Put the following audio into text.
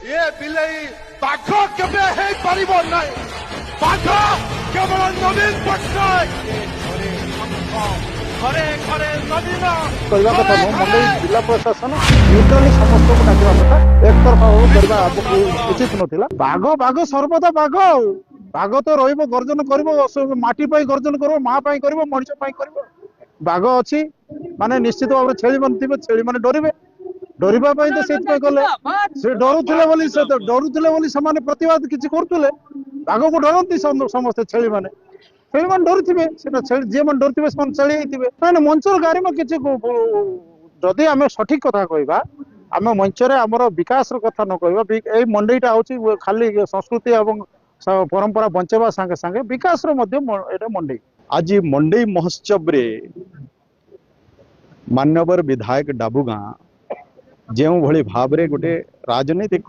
ये बिलई बाघ केबे हे परिबो नाही बाघ केवल नवीन पटनायक घरे घरे नवीन करबा कथा नो मंडई जिला प्रशासन न्यूट्रली समस्त को डाकिबा कथा एक तरफा हो करबा उचित नथिला बाघ सर्वदा बाघ तो रहिबो गर्जन करबो माटी पाई गर्जन करबो मा पाई करबो मनुष्य पाई करबो बाघ अछि माने निश्चित भाव छेली बनथिबे छेली माने डरिबे डरिबा पाई तो सेत पाई गले से डरुथिले बोली समाने प्रतिवाद किछि करथुले बाघ को डरंती समस्त छेली माने छेली माने डरुथिबे सेटा छेली जे माने डरुथिबे समान छेली हिथिबे माने मंचर गारी में किछि जदि आमे सठिक कथा कहबा आमे मंचरे हमर विकास रो कथा न कहबा ए मंडईटा होछि खाली संस्कृति एवं परंपरा बंचेबा संगे संगे विकास रो मध्य एटा मंडई आज मंडई महोत्सव रे मान्यवर विधायक डाबुगां जो भली भाव रे गोटे राजनीतिक